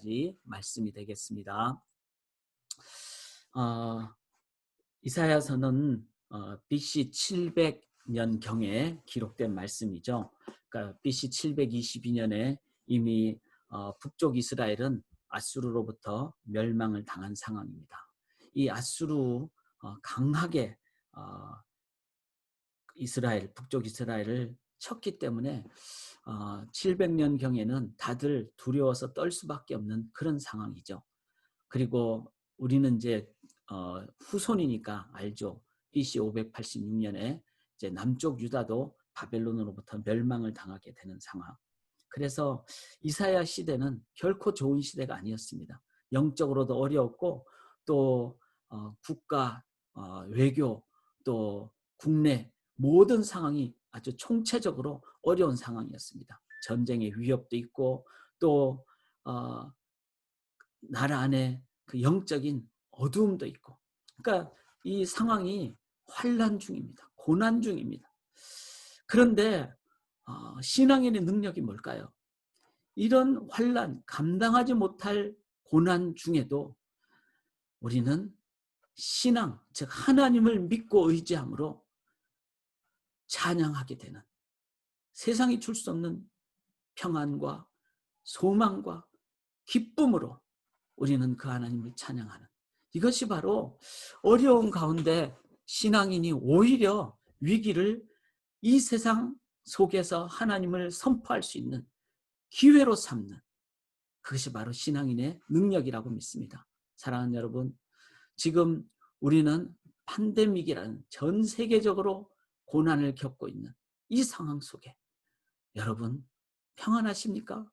가지 말씀이 되겠습니다. 이사야서는 BC 700년경에 기록된 말씀이죠. 그러니까 BC 722년에 이미 북쪽 이스라엘은 아수르로부터 멸망을 당한 상황입니다. 이 아수르 강하게 북쪽 이스라엘을 쳤기 때문에 700년경에는 다들 두려워서 떨 수밖에 없는 그런 상황이죠. 그리고 우리는 이제 후손이니까 알죠. BC 586년에 이제 남쪽 유다도 바벨론으로부터 멸망을 당하게 되는 상황. 그래서 이사야 시대는 결코 좋은 시대가 아니었습니다. 영적으로도 어려웠고 또 국가, 외교, 또 국내 모든 상황이 아주 총체적으로 어려운 상황이었습니다. 전쟁의 위협도 있고 또 나라 안에 그 영적인 어두움도 있고, 그러니까 이 상황이 환난 중입니다. 고난 중입니다. 그런데 신앙인의 능력이 뭘까요? 이런 환난, 감당하지 못할 고난 중에도 우리는 신앙, 즉 하나님을 믿고 의지함으로 찬양하게 되는, 세상이 줄 수 없는 평안과 소망과 기쁨으로 우리는 그 하나님을 찬양하는, 이것이 바로 어려운 가운데 신앙인이 오히려 위기를 이 세상 속에서 하나님을 선포할 수 있는 기회로 삼는, 그것이 바로 신앙인의 능력이라고 믿습니다. 사랑하는 여러분, 지금 우리는 팬데믹이라는 전 세계적으로 고난을 겪고 있는 이 상황 속에 여러분 평안하십니까?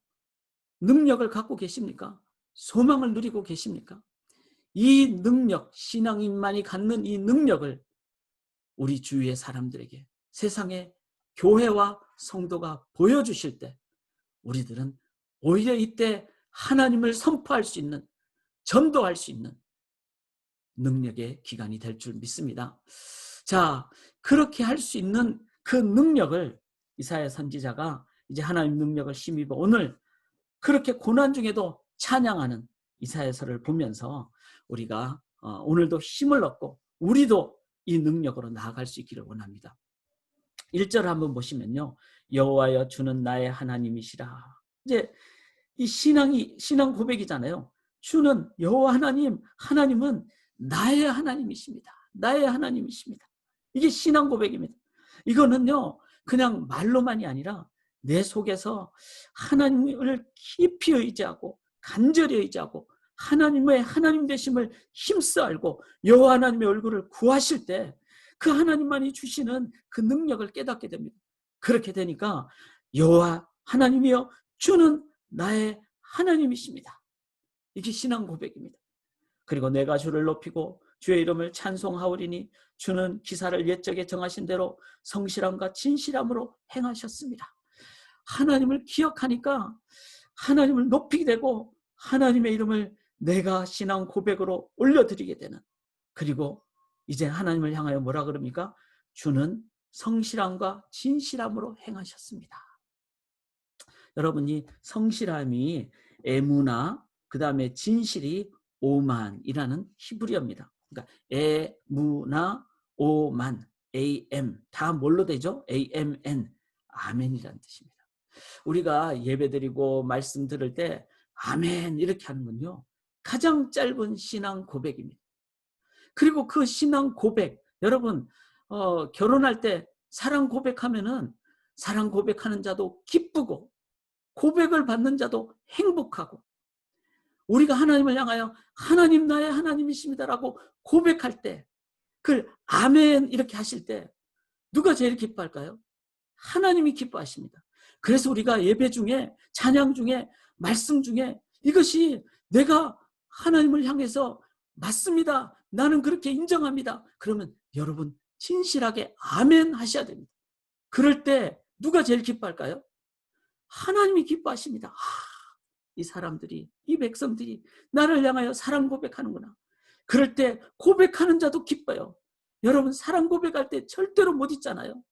능력을 갖고 계십니까? 소망을 누리고 계십니까? 이 능력, 신앙인만이 갖는 이 능력을 우리 주위의 사람들에게, 세상의 교회와 성도가 보여주실 때 우리들은 오히려 이때 하나님을 선포할 수 있는, 전도할 수 있는 능력의 기간이 될 줄 믿습니다. 자, 그렇게 할 수 있는 그 능력을 이사야 선지자가 이제 하나님 능력을 힘입어 오늘 그렇게 고난 중에도 찬양하는 이사야서를 보면서 우리가 오늘도 힘을 얻고 우리도 이 능력으로 나아갈 수 있기를 원합니다. 1절을 한번 보시면요, 여호와여 주는 나의 하나님이시라. 이제 이 신앙 고백이잖아요. 주는 여호와 하나님, 하나님은 나의 하나님이십니다. 나의 하나님이십니다. 이게 신앙 고백입니다. 이거는요 그냥 말로만이 아니라 내 속에서 하나님을 깊이 의지하고 간절히 의지하고 하나님의 하나님 되심을 힘써 알고 여호와 하나님의 얼굴을 구하실 때 그 하나님만이 주시는 그 능력을 깨닫게 됩니다. 그렇게 되니까 여호와 하나님이여 주는 나의 하나님이십니다. 이게 신앙 고백입니다. 그리고 내가 주를 높이고 주의 이름을 찬송하오리니 주는 기사를 옛적에 정하신 대로 성실함과 진실함으로 행하셨습니다. 하나님을 기억하니까 하나님을 높이게 되고 하나님의 이름을 내가 신앙 고백으로 올려드리게 되는, 그리고 이제 하나님을 향하여 뭐라 그럽니까? 주는 성실함과 진실함으로 행하셨습니다. 여러분이 성실함이 에무나, 그 다음에 진실이 오만이라는 히브리어입니다. 그러니까 에무나, 오만, AM 다 뭘로 되죠? AMN, 아멘이라는 뜻입니다. 우리가 예배드리고 말씀 들을 때 아멘 이렇게 하는 건요 가장 짧은 신앙 고백입니다. 그리고 그 신앙 고백, 여러분 결혼할 때 사랑 고백하면은 사랑 고백하는 자도 기쁘고 고백을 받는 자도 행복하고, 우리가 하나님을 향하여 하나님 나의 하나님이십니다라고 고백할 때 그걸 아멘 이렇게 하실 때 누가 제일 기뻐할까요? 하나님이 기뻐하십니다. 그래서 우리가 예배 중에, 찬양 중에, 말씀 중에 이것이 내가 하나님을 향해서 맞습니다, 나는 그렇게 인정합니다, 그러면 여러분 진실하게 아멘 하셔야 됩니다. 그럴 때 누가 제일 기뻐할까요? 하나님이 기뻐하십니다. 이 사람들이, 이 백성들이 나를 향하여 사랑 고백하는구나. 그럴 때 고백하는 자도 기뻐요. 여러분 사랑 고백할 때 절대로 못 잊잖아요.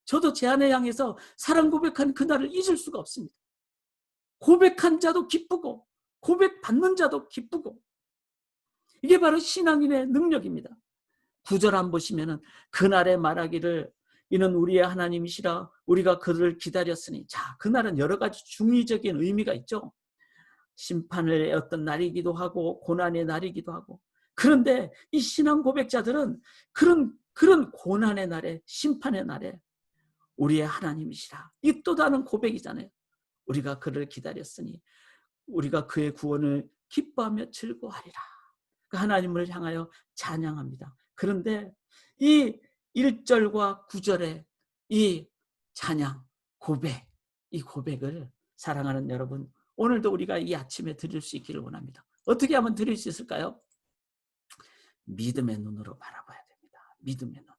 저도 제 아내 향해서 사랑 고백한 그날을 잊을 수가 없습니다. 고백한 자도 기쁘고 고백 받는 자도 기쁘고, 이게 바로 신앙인의 능력입니다. 9절 안 보시면은 그날에 말하기를 이는 우리의 하나님이시라 우리가 그를 기다렸으니. 자, 그날은 여러 가지 중의적인 의미가 있죠. 심판의 어떤 날이기도 하고 고난의 날이기도 하고. 그런데 이 신앙 고백자들은 그런 고난의 날에, 심판의 날에 우리의 하나님이시라, 이 또 다른 고백이잖아요. 우리가 그를 기다렸으니 우리가 그의 구원을 기뻐하며 즐거워하리라. 하나님을 향하여 찬양합니다. 그런데 이 1절과 9절의 이 찬양, 고백, 이 고백을 사랑하는 여러분, 오늘도 우리가 이 아침에 드릴 수 있기를 원합니다. 어떻게 하면 드릴 수 있을까요? 믿음의 눈으로 바라봐야 됩니다. 믿음의 눈으로.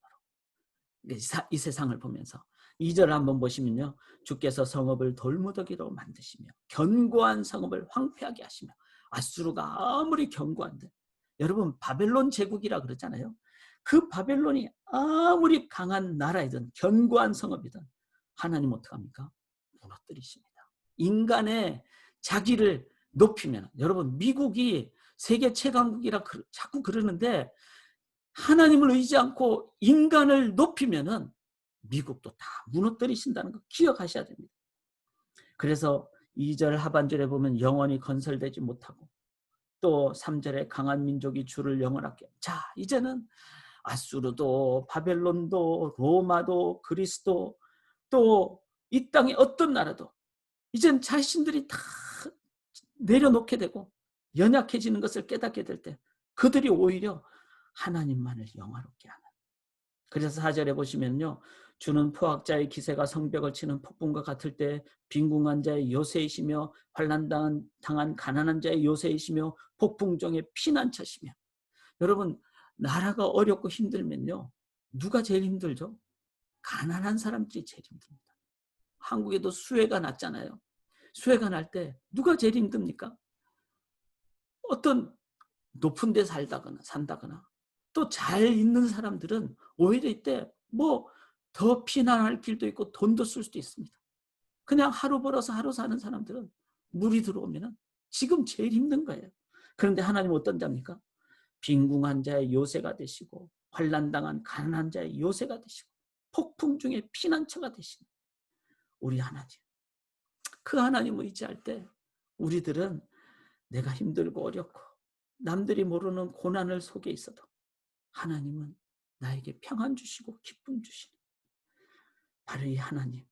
이 세상을 보면서 2절 한번 보시면요, 주께서 성읍을 돌무더기로 만드시며 견고한 성읍을 황폐하게 하시며. 아수르가 아무리 견고한데, 여러분 바벨론 제국이라 그러잖아요. 그 바벨론이 아무리 강한 나라이든 견고한 성읍이든 하나님 어떡합니까? 무너뜨리십니다. 인간의 자기를 높이면, 여러분 미국이 세계 최강국이라 자꾸 그러는데 하나님을 의지 않고 인간을 높이면은 미국도 다 무너뜨리신다는 거 기억하셔야 됩니다. 그래서 2절 하반절에 보면 영원히 건설되지 못하고, 또 3절에 강한 민족이 주를 영원하게. 자, 이제는 아수르도 바벨론도 로마도 그리스도, 또 이 땅의 어떤 나라도 이젠 자신들이 다 내려놓게 되고 연약해지는 것을 깨닫게 될 때 그들이 오히려 하나님만을 영화롭게 하는. 그래서 4절에 보시면요, 주는 포악자의 기세가 성벽을 치는 폭풍과 같을 때 빈궁한 자의 요새이시며 환난당한 가난한 자의 요새이시며 폭풍 중에 피난처시며. 여러분, 나라가 어렵고 힘들면요, 누가 제일 힘들죠? 가난한 사람들이 제일 힘듭니다. 한국에도 수해가 났잖아요. 수해가 날 때 누가 제일 힘듭니까? 어떤 높은 데 산다거나 또 잘 있는 사람들은 오히려 이때 뭐 더 피난할 길도 있고 돈도 쓸 수도 있습니다. 그냥 하루 벌어서 하루 사는 사람들은 물이 들어오면 지금 제일 힘든 거예요. 그런데 하나님 어떤 자입니까? 빈궁한 자의 요새가 되시고 환난당한 가난한 자의 요새가 되시고 폭풍 중에 피난처가 되시는 우리 하나님. 그 하나님을 의지할 때 우리들은 내가 힘들고 어렵고 남들이 모르는 고난을 속에 있어도 하나님은 나에게 평안 주시고 기쁨 주시는, 바로 이 하나님,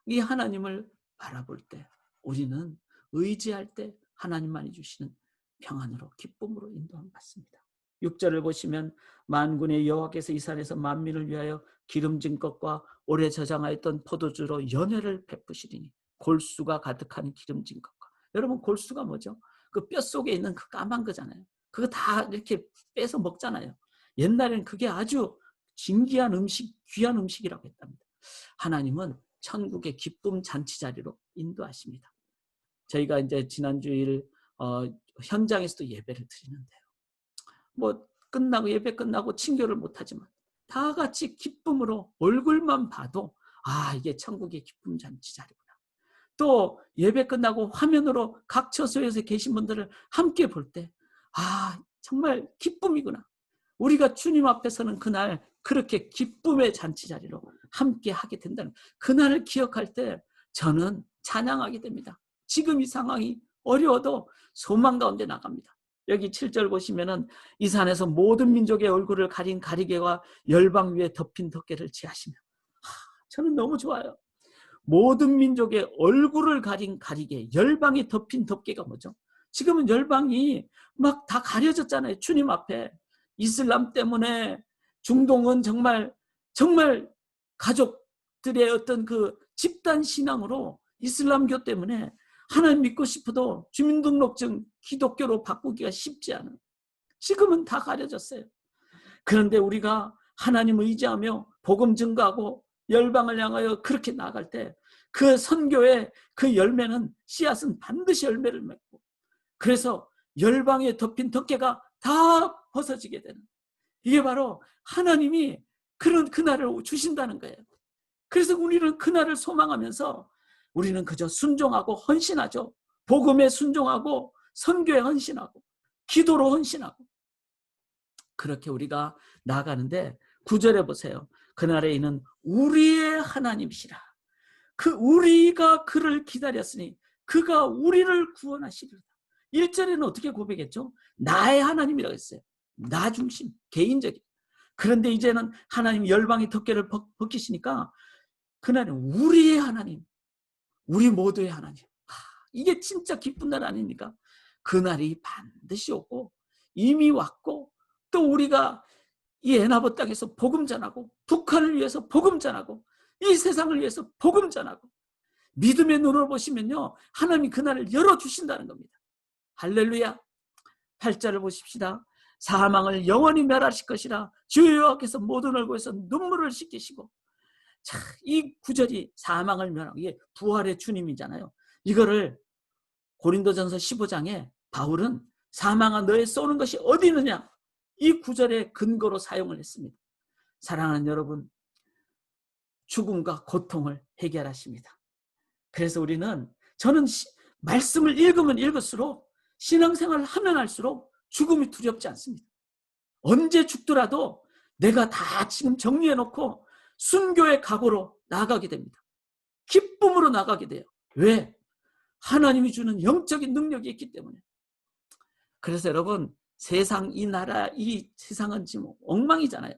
이 하나님을 바라볼 때 우리는 의지할 때 하나님만이 주시는 평안으로 기쁨으로 인도함 받습니다. 6절을 보시면 만군의 여호와께서 이 산에서 만민을 위하여 기름진 것과 오래 저장하였던 포도주로 연회를 베푸시리니. 골수가 가득한 기름진 것과. 여러분, 골수가 뭐죠? 그 뼛속에 있는 그 까만 거잖아요. 그거 다 이렇게 빼서 먹잖아요. 옛날에는 그게 아주 진귀한 음식, 귀한 음식이라고 했답니다. 하나님은 천국의 기쁨 잔치 자리로 인도하십니다. 저희가 이제 지난주일 현장에서도 예배를 드리는데요, 뭐 끝나고 예배 끝나고 친교를 못하지만 다 같이 기쁨으로 얼굴만 봐도 이게 천국의 기쁨 잔치 자리구나. 또 예배 끝나고 화면으로 각 처소에서 계신 분들을 함께 볼 때 정말 기쁨이구나. 우리가 주님 앞에서는 그날 그렇게 기쁨의 잔치 자리로 함께 하게 된다는, 그날을 기억할 때 저는 찬양하게 됩니다. 지금 이 상황이 어려워도 소망 가운데 나갑니다. 여기 7절 보시면은 이 산에서 모든 민족의 얼굴을 가린 가리개와 열방 위에 덮인 덮개를 지하시며. 저는 너무 좋아요. 모든 민족의 얼굴을 가린 가리개, 열방이 덮인 덮개가 뭐죠? 지금은 열방이 막 다 가려졌잖아요. 주님 앞에. 이슬람 때문에 중동은 정말 가족들의 어떤 그 집단 신앙으로 이슬람교 때문에 하나님 믿고 싶어도 주민등록증 기독교로 바꾸기가 쉽지 않은, 지금은 다 가려졌어요. 그런데 우리가 하나님을 의지하며 복음 증거하고 열방을 향하여 그렇게 나아갈 때 그 선교의 그 열매는, 씨앗은 반드시 열매를 맺고, 그래서 열방에 덮인 덮개가 다 벗어지게 되는, 이게 바로 하나님이 그런 그날을 주신다는 거예요. 그래서 우리는 그날을 소망하면서 우리는 그저 순종하고 헌신하죠. 복음에 순종하고 선교에 헌신하고 기도로 헌신하고 그렇게 우리가 나아가는데 9절에 보세요. 그날에 이는 우리의 하나님이시라. 그 우리가 그를 기다렸으니 그가 우리를 구원하시리라. 1절에는 어떻게 고백했죠? 나의 하나님이라고 했어요. 나 중심, 개인적인. 그런데 이제는 하나님 열방의 덮개를 벗기시니까 그날은 우리의 하나님, 우리 모두의 하나님. 이게 진짜 기쁜 날 아닙니까? 그날이 반드시 오고 이미 왔고 또 우리가 이 에나보 땅에서 복음 전하고 북한을 위해서 복음 전하고 이 세상을 위해서 복음 전하고 믿음의 눈으로 보시면요 하나님이 그날을 열어주신다는 겁니다. 할렐루야. 8절을 보십시다. 사망을 영원히 멸하실 것이라 주 여호와께서 모든 얼굴에서 눈물을 씻기시고. 자, 이 구절이 사망을 멸하고 이게 부활의 주님이잖아요. 이거를 고린도전서 15장에 바울은 사망아 너의 쏘는 것이 어디 있느냐 이 구절의 근거로 사용을 했습니다. 사랑하는 여러분, 죽음과 고통을 해결하십니다. 그래서 저는 말씀을 읽으면 읽을수록 신앙생활을 하면 할수록 죽음이 두렵지 않습니다. 언제 죽더라도 내가 다 지금 정리해놓고 순교의 각오로 나아가게 됩니다. 기쁨으로 나가게 돼요. 왜? 하나님이 주는 영적인 능력이 있기 때문에. 그래서 여러분 세상 이 나라 이 세상은 지금 엉망이잖아요.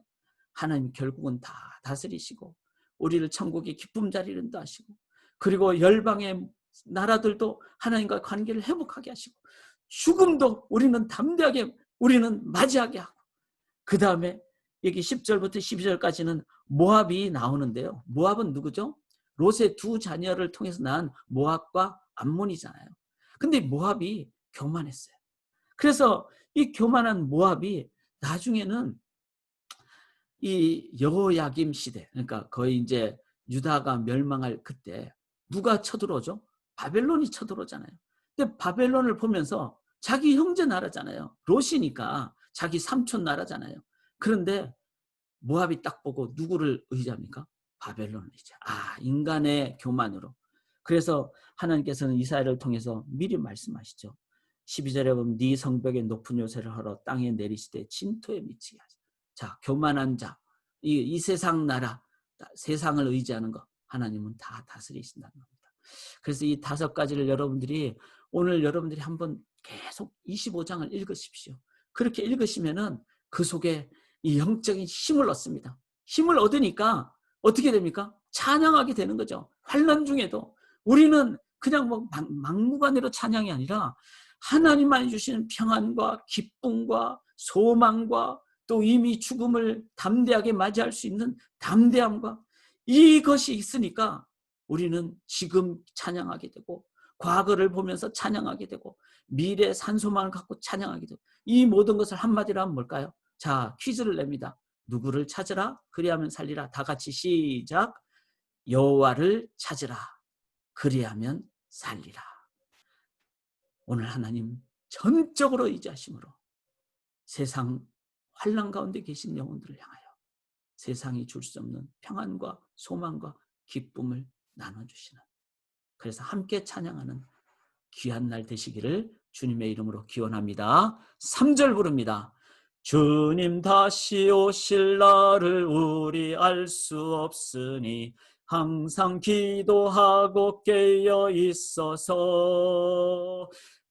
하나님 결국은 다 다스리시고 우리를 천국의 기쁨 자리를 인도하시고 그리고 열방의 나라들도 하나님과 관계를 회복하게 하시고 죽음도 우리는 담대하게 우리는 맞이하게 하고 그 다음에 여기 10절부터 12절까지는 모압이 나오는데요. 모압은 누구죠? 롯의 두 자녀를 통해서 난 모압과 암몬이잖아요. 근데 모압이 교만했어요. 그래서 이 교만한 모압이 나중에는 이 여호야김 시대, 그러니까 거의 이제 유다가 멸망할 그때 누가 쳐들어오죠? 바벨론이 쳐들어오잖아요. 근데 바벨론을 보면서 자기 형제 나라잖아요. 롯이니까 자기 삼촌 나라잖아요. 그런데 모압이 딱 보고 누구를 의지합니까? 바벨론을 의지해요. 인간의 교만으로. 그래서 하나님께서는 이사야를 통해서 미리 말씀하시죠. 12절에 보면 네 성벽에 높은 요새를 헐어 땅에 내리시되 진토에 미치게 하시다. 자, 교만한 자, 이 세상 나라, 세상을 의지하는 것 하나님은 다 다스리신다는 겁니다. 그래서 이 5가지를 오늘 여러분들이 한번 계속 25장을 읽으십시오. 그렇게 읽으시면은 그 속에 이 영적인 힘을 얻습니다. 힘을 얻으니까 어떻게 됩니까? 찬양하게 되는 거죠. 환난 중에도 우리는 그냥 막무가내로 찬양이 아니라 하나님만이 주시는 평안과 기쁨과 소망과 또 이미 죽음을 담대하게 맞이할 수 있는 담대함과 이것이 있으니까 우리는 지금 찬양하게 되고 과거를 보면서 찬양하게 되고 미래의 산소망을 갖고 찬양하게 되고 이 모든 것을 한마디로 하면 뭘까요? 자, 퀴즈를 냅니다. 누구를 찾으라? 그리하면 살리라. 다 같이 시작. 여호와를 찾으라. 그리하면 살리라. 오늘 하나님 전적으로 의지하심으로 세상 환난 가운데 계신 영혼들을 향하여 세상이 줄 수 없는 평안과 소망과 기쁨을 나눠주시는, 그래서 함께 찬양하는 귀한 날 되시기를 주님의 이름으로 기원합니다. 3절 부릅니다. 주님 다시 오실 날을 우리 알 수 없으니 항상 기도하고 깨어 있어서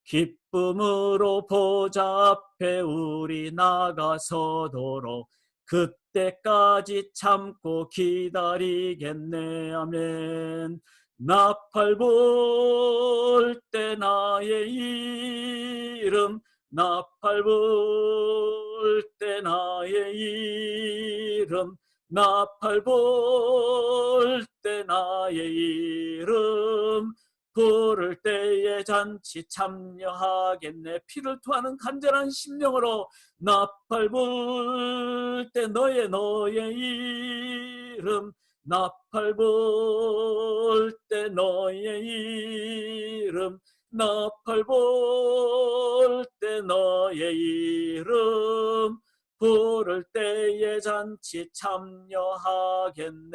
기쁨으로 보좌 앞에 우리 나가서도록 그때까지 참고 기다리겠네. 아멘. 나팔 불 때 나의 이름, 나팔 불 때 나의 이름, 나팔 불 때 나의 이름 부를 때에 잔치 참여하겠네. 피를 토하는 간절한 심령으로 나팔 불 때 너의 이름, 나팔 불 때 너의 이름, 나팔 불 때 너의 이름 부를 때에 잔치 참여하겠네.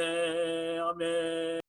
아멘.